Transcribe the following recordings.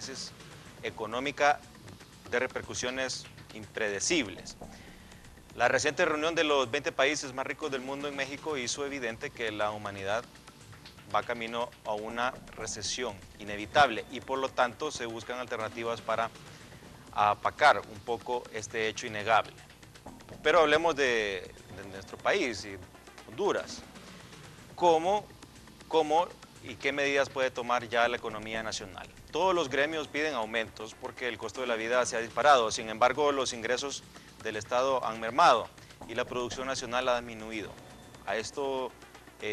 crisis económica de repercusiones impredecibles. La reciente reunión de los 20 países más ricos del mundo en México hizo evidente que la humanidad va camino a una recesión inevitable y por lo tanto se buscan alternativas para apacar un poco este hecho innegable. Pero hablemos de nuestro país y Honduras. ¿Cómo y qué medidas puede tomar ya la economía nacional? Todos los gremios piden aumentos porque el costo de la vida se ha disparado. Sin embargo, los ingresos del Estado han mermado y la producción nacional ha disminuido. A esto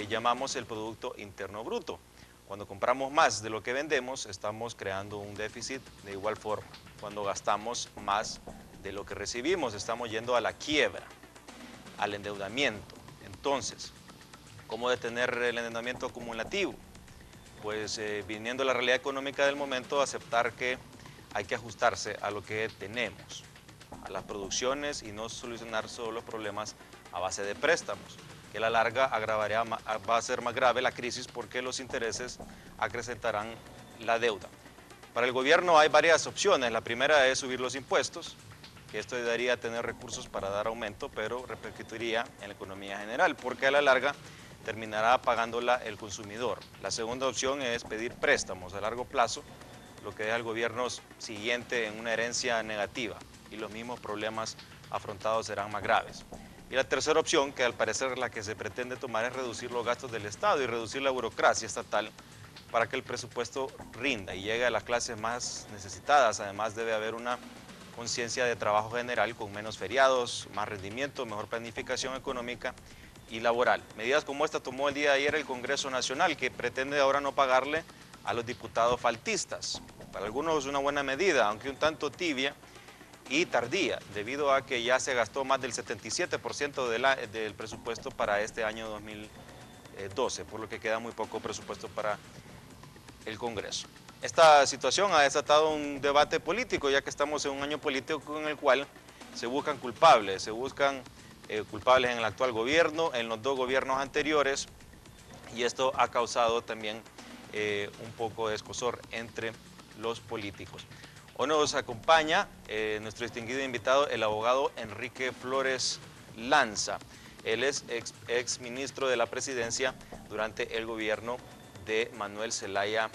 llamamos el Producto Interno Bruto. Cuando compramos más de lo que vendemos, estamos creando un déficit de igual forma. Cuando gastamos más de lo que recibimos, estamos yendo a la quiebra, al endeudamiento. Entonces, ¿cómo detener el endeudamiento acumulativo? Pues viniendo la realidad económica del momento, aceptar que hay que ajustarse a lo que tenemos, a las producciones y no solucionar solo los problemas a base de préstamos, que a la larga va a ser más grave la crisis porque los intereses acrecentarán la deuda. Para el gobierno hay varias opciones. La primera es subir los impuestos, que esto ayudaría a tener recursos para dar aumento, pero repercutiría en la economía general, porque a la larga terminará pagándola el consumidor. La segunda opción es pedir préstamos a largo plazo, lo que deja al gobierno siguiente en una herencia negativa y los mismos problemas afrontados serán más graves. Y la tercera opción, que al parecer la que se pretende tomar, es reducir los gastos del Estado y reducir la burocracia estatal para que el presupuesto rinda y llegue a las clases más necesitadas. Además debe haber una conciencia de trabajo general con menos feriados, más rendimiento, mejor planificación económica y laboral. Medidas como esta tomó el día de ayer el Congreso Nacional, que pretende ahora no pagarle a los diputados faltistas. Para algunos es una buena medida, aunque un tanto tibia y tardía, debido a que ya se gastó más del 77% del presupuesto para este año 2012, por lo que queda muy poco presupuesto para el Congreso. Esta situación ha desatado un debate político, ya que estamos en un año político en el cual se buscan culpables, culpables en el actual gobierno, en los dos gobiernos anteriores, y esto ha causado también un poco de escozor entre los políticos. Hoy nos acompaña nuestro distinguido invitado, el abogado Enrique Flores Lanza. Él es ex ministro de la Presidencia durante el gobierno de Manuel Zelaya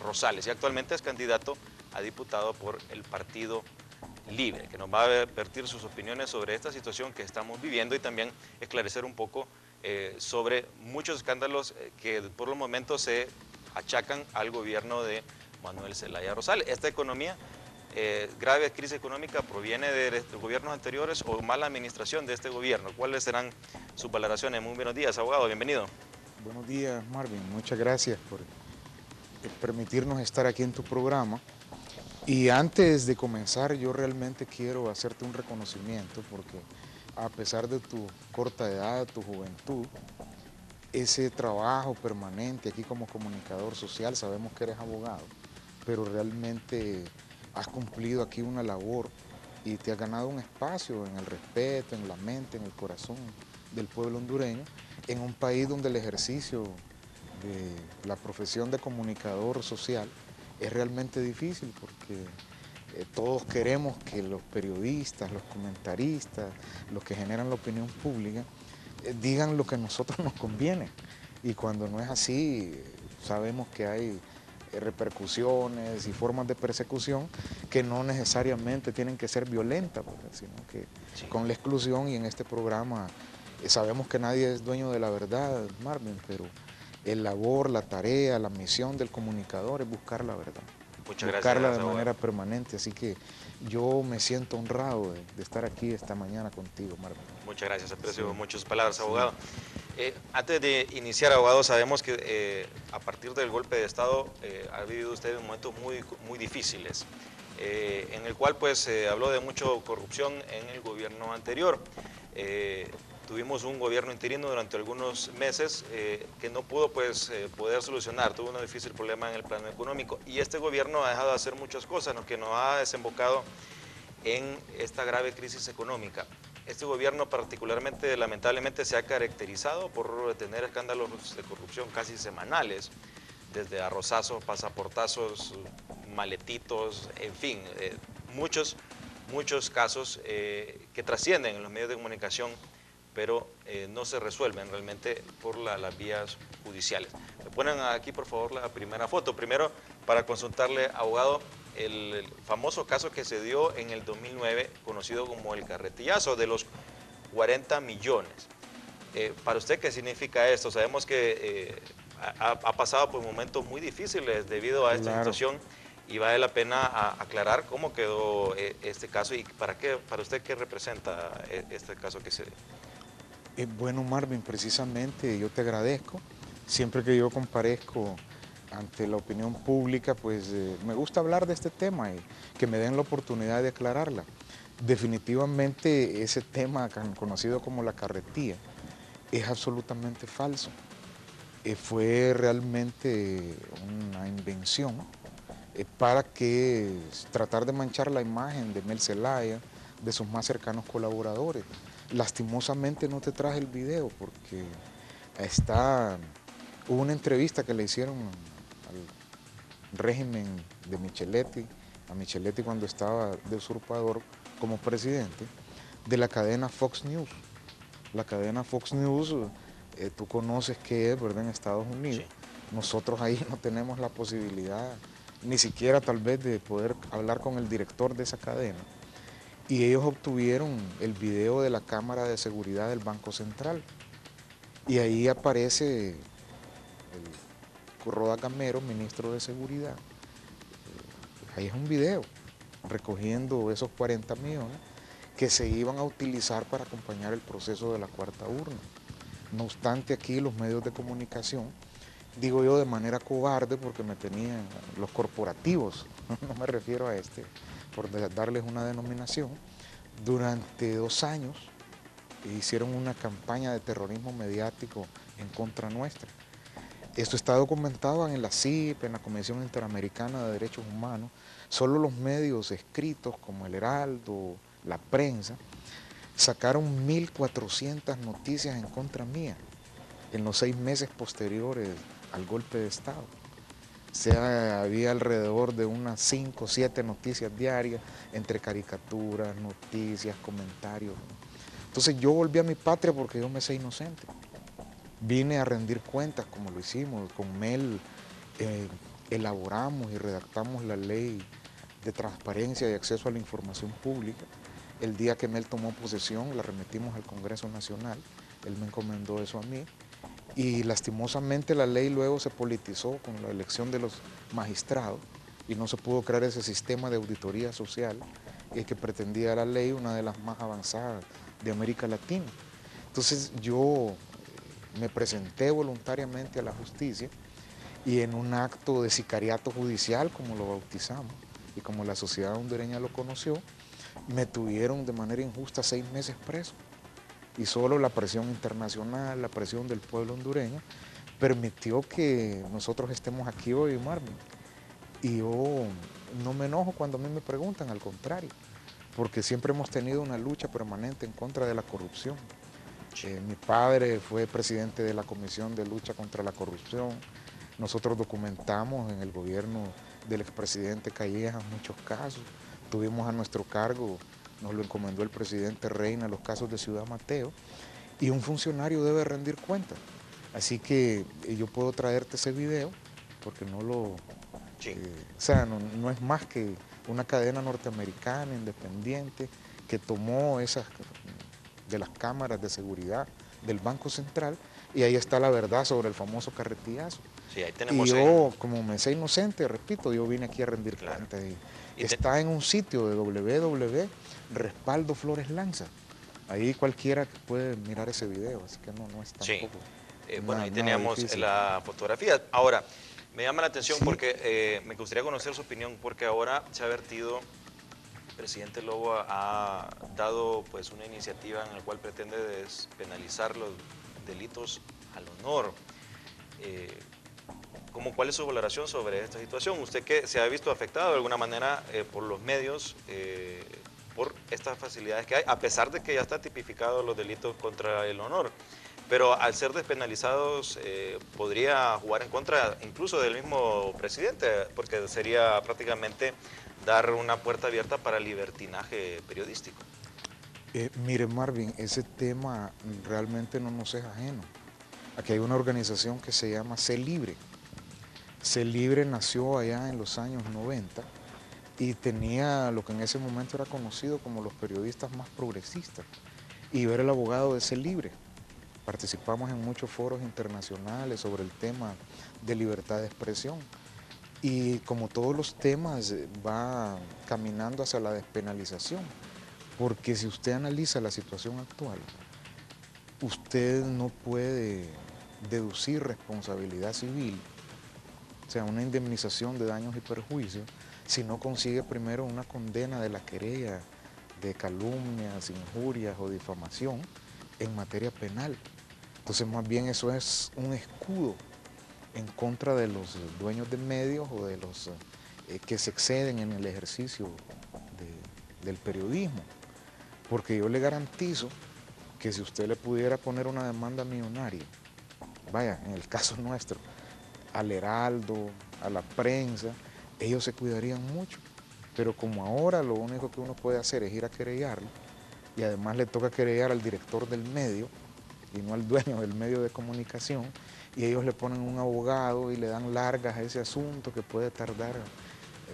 Rosales y actualmente es candidato a diputado por el Partido Libre, que nos va a vertir sus opiniones sobre esta situación que estamos viviendo y también esclarecer un poco sobre muchos escándalos que por los momentos se achacan al gobierno de Manuel Zelaya Rosales. Esta economía, grave crisis económica, proviene de gobiernos anteriores o mala administración de este gobierno. ¿Cuáles serán sus valoraciones? Muy buenos días, abogado, bienvenido. Buenos días, Marvin, muchas gracias por permitirnos estar aquí en tu programa. Y antes de comenzar, yo realmente quiero hacerte un reconocimiento porque a pesar de tu corta edad, tu juventud, ese trabajo permanente aquí como comunicador social, sabemos que eres abogado, pero realmente has cumplido aquí una labor y te has ganado un espacio en el respeto, en la mente, en el corazón del pueblo hondureño, en un país donde el ejercicio de la profesión de comunicador social es realmente difícil porque todos queremos que los periodistas, los comentaristas, los que generan la opinión pública, digan lo que a nosotros nos conviene. Y cuando no es así, sabemos que hay repercusiones y formas de persecución que no necesariamente tienen que ser violentas, sino que sí, con la exclusión. Y en este programa sabemos que nadie es dueño de la verdad, Marvin, pero el labor, la tarea, la misión del comunicador es buscar la verdad. Muchas buscarla gracias, de manera permanente, así que yo me siento honrado de estar aquí esta mañana contigo, Marvin. Muchas gracias, aprecio muchas palabras, abogado. Antes de iniciar, abogado, sabemos que a partir del golpe de Estado ha vivido usted momentos muy difíciles, en el cual pues se habló de mucha corrupción en el gobierno anterior. Tuvimos un gobierno interino durante algunos meses que no pudo poder solucionar, tuvo un difícil problema en el plano económico y este gobierno ha dejado de hacer muchas cosas, lo que nos ha desembocado en esta grave crisis económica. Este gobierno particularmente, lamentablemente, se ha caracterizado por tener escándalos de corrupción casi semanales, desde arrozazos, pasaportazos, maletitos, en fin, muchos casos que trascienden en los medios de comunicación, pero no se resuelven realmente por las vías judiciales. Me ponen aquí, por favor, la primera foto. Primero, para consultarle, abogado, el famoso caso que se dio en el 2009, conocido como el carretillazo de los 40 millones. Para usted, ¿qué significa esto? Sabemos que ha pasado por momentos muy difíciles debido a esta situación, y vale la pena aclarar cómo quedó este caso y para usted qué representa este caso que se dio. Bueno, Marvin, precisamente yo te agradezco. Siempre que yo comparezco ante la opinión pública, pues me gusta hablar de este tema y que me den la oportunidad de aclararla. Definitivamente ese tema conocido como la carretilla es absolutamente falso. Fue realmente una invención para tratar de manchar la imagen de Mel Zelaya, de sus más cercanos colaboradores. Lastimosamente no te traje el video porque hubo una entrevista que le hicieron al régimen de Micheletti, a Micheletti cuando estaba de usurpador como presidente, de la cadena Fox News. La cadena Fox News, tú conoces qué es, ¿verdad?, en Estados Unidos. Sí. Nosotros ahí no tenemos la posibilidad, ni siquiera tal vez de poder hablar con el director de esa cadena. Y ellos obtuvieron el video de la cámara de seguridad del Banco Central. Y ahí aparece el Corroda Gamero, ministro de Seguridad. Ahí es un video recogiendo esos 40 millones que se iban a utilizar para acompañar el proceso de la cuarta urna. No obstante, aquí los medios de comunicación, digo yo de manera cobarde porque me tenían los corporativos, no me refiero a por darles una denominación, durante 2 años hicieron una campaña de terrorismo mediático en contra nuestra. Esto está documentado en la CIP, en la Comisión Interamericana de Derechos Humanos. Solo los medios escritos como El Heraldo, la prensa, sacaron 1.400 noticias en contra mía en los 6 meses posteriores al golpe de Estado. O sea, había alrededor de unas 5 o 7 noticias diarias, entre caricaturas, noticias, comentarios. Entonces yo volví a mi patria porque yo me sé inocente. Vine a rendir cuentas como lo hicimos. Con Mel elaboramos y redactamos la ley de transparencia y acceso a la información pública. El día que Mel tomó posesión la remitimos al Congreso Nacional. Él me encomendó eso a mí. Y lastimosamente la ley luego se politizó con la elección de los magistrados y no se pudo crear ese sistema de auditoría social que pretendía la ley, una de las más avanzadas de América Latina. Entonces yo me presenté voluntariamente a la justicia y en un acto de sicariato judicial, como lo bautizamos y como la sociedad hondureña lo conoció, me tuvieron de manera injusta 6 meses preso. Y solo la presión internacional, la presión del pueblo hondureño, permitió que nosotros estemos aquí hoy, Marvin. Y yo no me enojo cuando a mí me preguntan, al contrario, porque siempre hemos tenido una lucha permanente en contra de la corrupción. Mi padre fue presidente de la Comisión de Lucha contra la Corrupción. Nosotros documentamos en el gobierno del expresidente Callejas muchos casos. Tuvimos a nuestro cargo, nos lo encomendó el presidente Reina, los casos de Ciudad Mateo, y un funcionario debe rendir cuentas. Así que yo puedo traerte ese video, porque no lo... Sí. O sea, no es más que una cadena norteamericana independiente que tomó esas de las cámaras de seguridad del Banco Central, y ahí está la verdad sobre el famoso carretillazo. Sí, ahí tenemos. Y yo, como me sé inocente, repito, yo vine aquí a rendir cuentas. Y está en un sitio de www.respaldo Flores Lanza. Ahí cualquiera puede mirar ese video, así que no es tampoco. Sí. Bueno, ahí teníamos la fotografía. Ahora, me llama la atención porque me gustaría conocer su opinión, porque ahora se ha vertido, el presidente Lobo ha dado pues una iniciativa en la cual pretende despenalizar los delitos al honor. ¿Cuál es su valoración sobre esta situación? Usted que se ha visto afectado de alguna manera por los medios, por estas facilidades que hay, a pesar de que ya está tipificado los delitos contra el honor. Pero al ser despenalizados podría jugar en contra incluso del mismo presidente, porque sería prácticamente dar una puerta abierta para el libertinaje periodístico. Mire, Marvin, ese tema realmente no nos es ajeno. Aquí hay una organización que se llama Sé Libre. Sé Libre nació allá en los años 90 y tenía lo que en ese momento era conocido como los periodistas más progresistas. Y yo era el abogado de Sé Libre. Participamos en muchos foros internacionales sobre el tema de libertad de expresión. Y como todos los temas, va caminando hacia la despenalización. Porque si usted analiza la situación actual, usted no puede deducir responsabilidad civil, o sea, una indemnización de daños y perjuicios, si no consigue primero una condena de la querella de calumnias, injurias o difamación en materia penal. Entonces, más bien eso es un escudo en contra de los dueños de medios o de los que se exceden en el ejercicio del periodismo. Porque yo le garantizo que si usted le pudiera poner una demanda millonaria, vaya, en el caso nuestro, al Heraldo, a la prensa, ellos se cuidarían mucho. Pero como ahora lo único que uno puede hacer es ir a querellarlo, y además le toca querellar al director del medio y no al dueño del medio de comunicación, y ellos le ponen un abogado y le dan largas a ese asunto que puede tardar,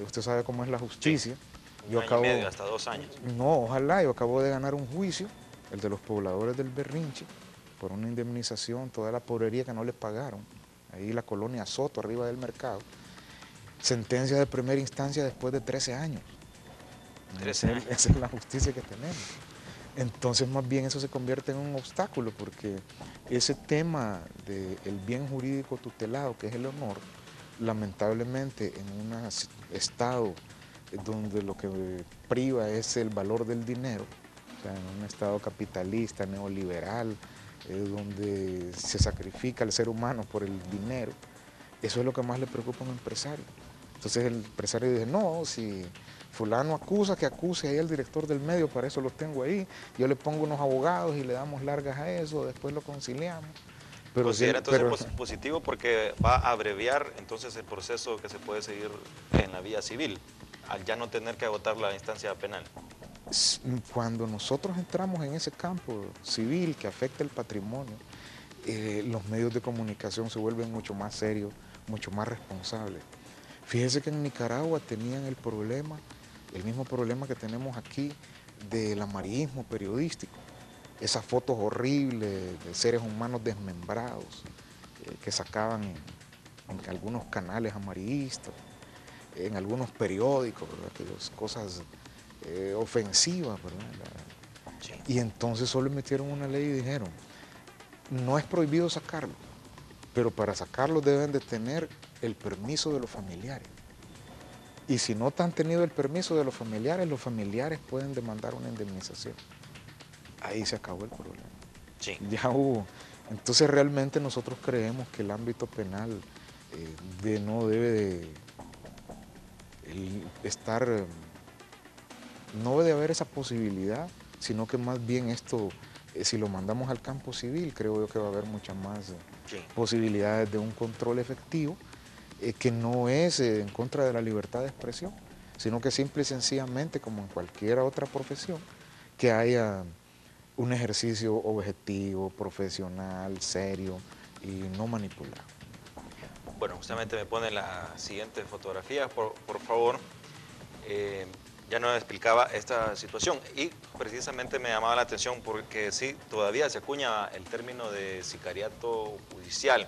usted sabe cómo es la justicia. Sí, un año y medio, hasta 2 años. No, ojalá, yo acabo de ganar un juicio, el de los pobladores del Berrinche, por una indemnización, toda la pobrería que no les pagaron, ahí la colonia Soto, arriba del mercado, sentencia de primera instancia después de 13 años. 13 años. Esa es la justicia que tenemos. Entonces, más bien eso se convierte en un obstáculo, porque ese tema del bien jurídico tutelado, que es el honor, lamentablemente en un estado donde lo que priva es el valor del dinero, o sea, en un estado capitalista, neoliberal, donde se sacrifica al ser humano por el dinero, eso es lo que más le preocupa a un empresario. Entonces el empresario dice, no, si fulano acusa, que acuse ahí al director del medio, para eso lo tengo ahí, yo le pongo unos abogados y le damos largas a eso, después lo conciliamos. Pero Considera entonces positivo porque va a abreviar entonces el proceso que se puede seguir en la vía civil, al ya no tener que agotar la instancia penal. Cuando nosotros entramos en ese campo civil que afecta el patrimonio, los medios de comunicación se vuelven mucho más serios, mucho más responsables. Fíjese que en Nicaragua tenían el mismo problema que tenemos aquí del amarillismo periodístico. Esas fotos horribles de seres humanos desmembrados que sacaban en algunos canales amarillistas, en algunos periódicos, ¿verdad? Aquellas cosas ofensivas, ¿verdad? Sí. Y entonces solo metieron una ley y dijeron, no es prohibido sacarlo, pero para sacarlo deben de tener el permiso de los familiares. Y si no han tenido el permiso de los familiares pueden demandar una indemnización. Ahí se acabó el problema. Sí. Ya hubo. Entonces realmente nosotros creemos que el ámbito penal no debe de estar, no debe haber esa posibilidad, sino que más bien esto, si lo mandamos al campo civil, creo yo que va a haber muchas más posibilidades de un control efectivo, que no es en contra de la libertad de expresión, sino que simple y sencillamente, como en cualquier otra profesión, que haya un ejercicio objetivo, profesional, serio y no manipulado. Bueno, justamente me pone la siguiente fotografía, por favor. Ya nos explicaba esta situación y precisamente me llamaba la atención porque sí, todavía se acuña el término de sicariato judicial.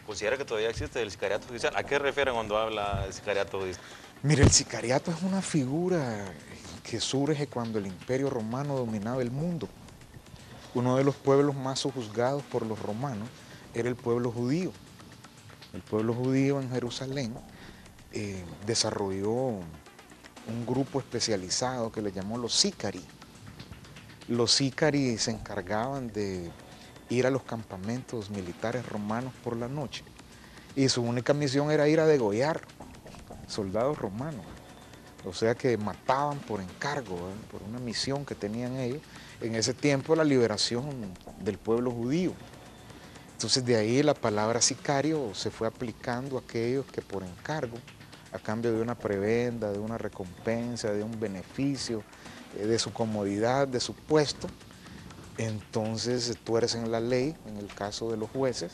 ¿Considera que todavía existe el sicariato judicial? ¿A qué refieren cuando habla de sicariato judicial? Mire, el sicariato es una figura que surge cuando el Imperio Romano dominaba el mundo. Uno de los pueblos más sojuzgados por los romanos era el pueblo judío. El pueblo judío en Jerusalén desarrolló un grupo especializado que le llamó los sicari. Los sicari se encargaban de ir a los campamentos militares romanos por la noche y su única misión era ir a degollar soldados romanos. O sea que mataban por encargo, ¿verdad? Por una misión que tenían ellos. En ese tiempo la liberación del pueblo judío. Entonces de ahí la palabra sicario se fue aplicando a aquellos que por encargo, a cambio de una prebenda, de una recompensa, de un beneficio, de su comodidad, de su puesto, entonces tuercen la ley, en el caso de los jueces.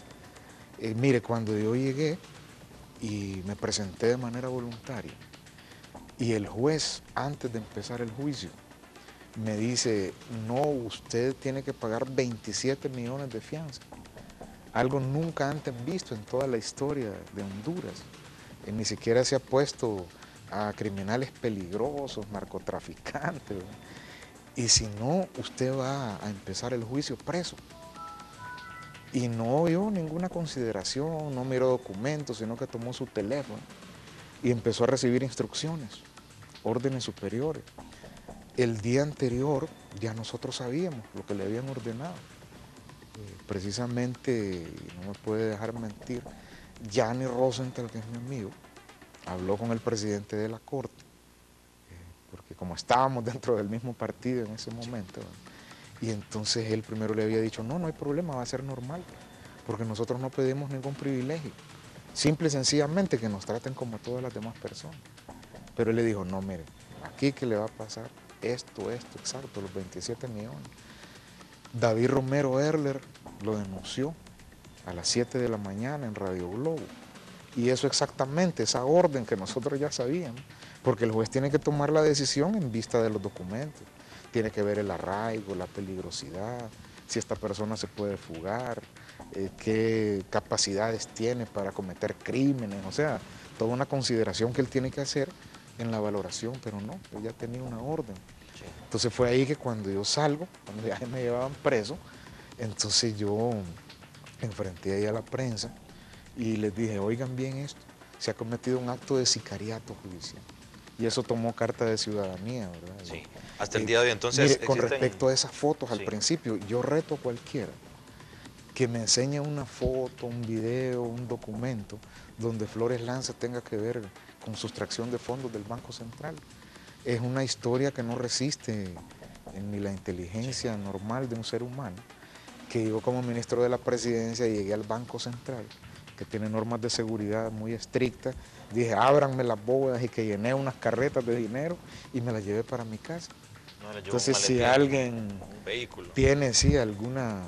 Mire, cuando yo llegué y me presenté de manera voluntaria, y el juez, antes de empezar el juicio, me dice, no, usted tiene que pagar 27 millones de fianza. Algo nunca antes visto en toda la historia de Honduras. Ni siquiera se ha puesto a criminales peligrosos, narcotraficantes. Y si no, usted va a empezar el juicio preso. Y no vio ninguna consideración, no miró documentos, sino que tomó su teléfono y empezó a recibir instrucciones, órdenes superiores. El día anterior ya nosotros sabíamos lo que le habían ordenado. Precisamente, no me puede dejar mentir, Gianni Rosenthal, que es mi amigo, habló con el presidente de la Corte, porque como estábamos dentro del mismo partido en ese momento, y entonces él primero le había dicho, no, no hay problema, va a ser normal, porque nosotros no pedimos ningún privilegio, simple y sencillamente que nos traten como a todas las demás personas. Pero él le dijo, no, mire, aquí que le va a pasar esto, exacto, los 27 millones. David Romero Erler lo denunció a las 7 de la mañana en Radio Globo. Y eso exactamente, esa orden que nosotros ya sabíamos, porque el juez tiene que tomar la decisión en vista de los documentos. Tiene que ver el arraigo, la peligrosidad, si esta persona se puede fugar, qué capacidades tiene para cometer crímenes, o sea, toda una consideración que él tiene que hacer en la valoración, pero no, él ya tenía una orden. Sí. Entonces fue ahí que cuando yo salgo, cuando ya me llevaban preso, entonces yo enfrenté ahí a la prensa y les dije, oigan bien esto, se ha cometido un acto de sicariato judicial. Y eso tomó carta de ciudadanía, ¿verdad? Sí, hasta el día de hoy. Entonces, mire, con respecto a esas fotos al principio, yo reto a cualquiera que me enseñe una foto, un video, un documento donde Flores Lanza tenga que ver con sustracción de fondos del Banco Central. Es una historia que no resiste ni la inteligencia normal de un ser humano, que yo como ministro de la Presidencia llegué al Banco Central, que tiene normas de seguridad muy estrictas, dije, ábranme las bóvedas y que llené unas carretas de dinero y me las llevé para mi casa. No, entonces, si alguien tiene alguna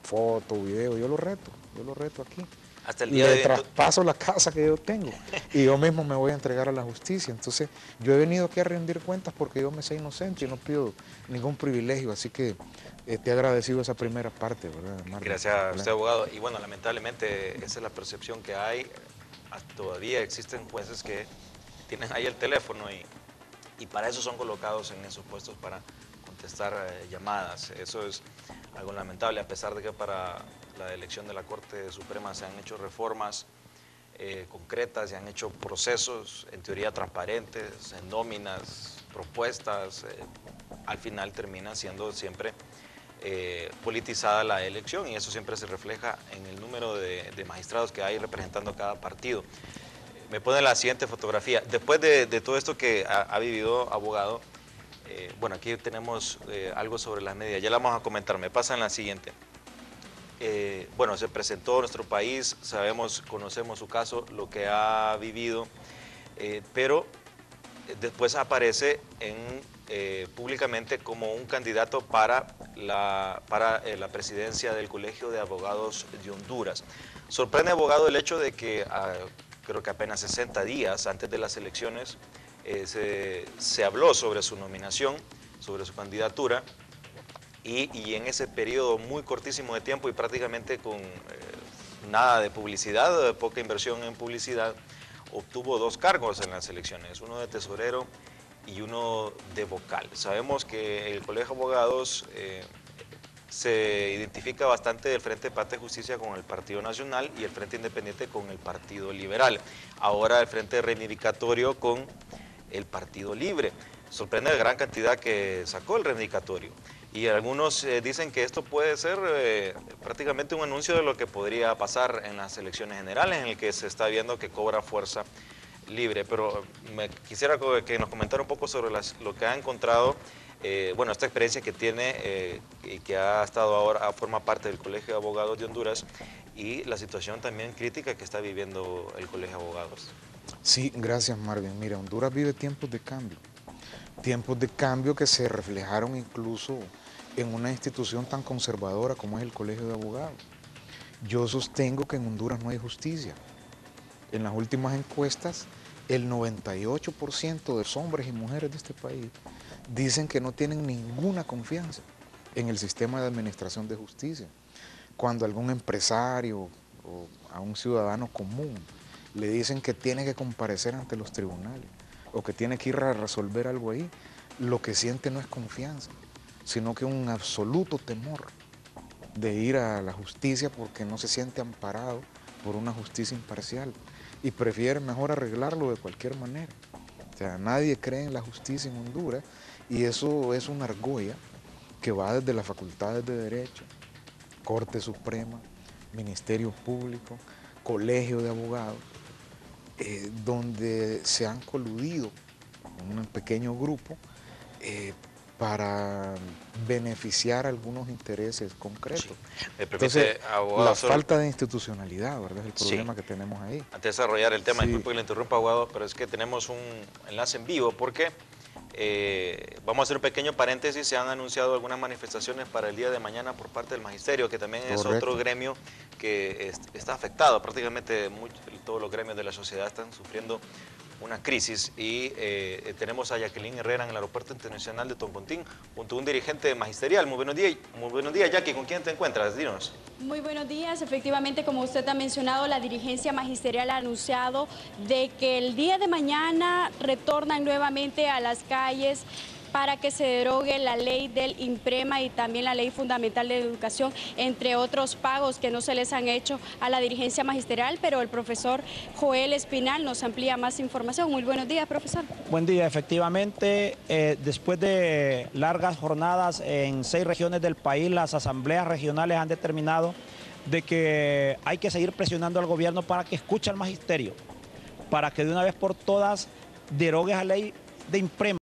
foto, video, yo lo reto aquí. Hasta el día de hoy, traspaso la casa que yo tengo y yo mismo me voy a entregar a la justicia. Entonces, yo he venido aquí a rendir cuentas porque yo me sé inocente y no pido ningún privilegio, así que te he agradecido esa primera parte, ¿verdad, Marlon? Gracias a usted, abogado. Y bueno, lamentablemente esa es la percepción que hay. Todavía existen jueces que tienen ahí el teléfono y para eso son colocados en esos puestos, para contestar llamadas. Eso es algo lamentable, a pesar de que para la elección de la Corte Suprema se han hecho reformas concretas, se han hecho procesos en teoría transparentes, en nóminas, propuestas, al final termina siendo siempre politizada la elección y eso siempre se refleja en el número de magistrados que hay representando a cada partido. Me pone la siguiente fotografía. Después de todo esto que ha vivido, abogado, bueno, aquí tenemos algo sobre las medidas, ya la vamos a comentar, me pasa en la siguiente. Bueno, se presentó en nuestro país, conocemos su caso, lo que ha vivido, pero después aparece públicamente como un candidato para la presidencia del Colegio de Abogados de Honduras. Sorprende, abogado, el hecho de que creo que apenas 60 días antes de las elecciones se habló sobre su nominación, sobre su candidatura, y en ese periodo muy cortísimo de tiempo y prácticamente con nada de publicidad, poca inversión en publicidad, obtuvo 2 cargos en las elecciones, uno de tesorero y uno de vocal. Sabemos que el Colegio de Abogados se identifica bastante del Frente Patria y Justicia con el Partido Nacional y el Frente Independiente con el Partido Liberal. Ahora el Frente Reivindicatorio con el Partido Libre. Sorprende la gran cantidad que sacó el reivindicatorio. Y algunos dicen que esto puede ser prácticamente un anuncio de lo que podría pasar en las elecciones generales, en el que se está viendo que cobra fuerza Libre. Pero quisiera que nos comentara un poco sobre lo que ha encontrado bueno, esta experiencia que tiene y que ha estado ahora, forma parte del Colegio de Abogados de Honduras y la situación también crítica que está viviendo el Colegio de Abogados. Sí, gracias Marvin. Mira, Honduras vive tiempos de cambio que se reflejaron incluso en una institución tan conservadora como es el Colegio de Abogados. Yo sostengo que en Honduras no hay justicia. En las últimas encuestas, el 98% de los hombres y mujeres de este país dicen que no tienen ninguna confianza en el sistema de administración de justicia. Cuando algún empresario o a un ciudadano común le dicen que tiene que comparecer ante los tribunales o que tiene que ir a resolver algo ahí, lo que siente no es confianza, sino que un absoluto temor de ir a la justicia porque no se siente amparado por una justicia imparcial y prefiere mejor arreglarlo de cualquier manera. O sea, nadie cree en la justicia en Honduras y eso es una argolla que va desde las facultades de Derecho, Corte Suprema, Ministerio Público, Colegio de Abogados, donde se han coludido un pequeño grupo para beneficiar algunos intereses concretos. Sí. Entonces, abogado, la falta de institucionalidad, ¿verdad? Es el problema sí, que tenemos ahí. antes de desarrollar el tema, Sí. disculpe que le interrumpa, abogado, pero es que tenemos un enlace en vivo porque vamos a hacer un pequeño paréntesis. Se han anunciado algunas manifestaciones para el día de mañana por parte del magisterio, que también es Correcto. otro gremio que está afectado. Prácticamente todos los gremios de la sociedad están sufriendo una crisis y tenemos a Jacqueline Herrera en el Aeropuerto Internacional de Toncontín junto a un dirigente magisterial. Muy buenos días, Jackie. ¿Con quién te encuentras? Dinos. Muy buenos días. Efectivamente, como usted ha mencionado, la dirigencia magisterial ha anunciado de que el día de mañana retornan nuevamente a las calles para que se derogue la ley del INPREMA y también la ley fundamental de educación, entre otros pagos que no se les han hecho a la dirigencia magisterial, pero el profesor Joel Espinal nos amplía más información. Muy buenos días, profesor. Buen día, efectivamente, después de largas jornadas en 6 regiones del país, las asambleas regionales han determinado de que hay que seguir presionando al gobierno para que escuche al magisterio, para que de una vez por todas derogue esa ley de INPREMA.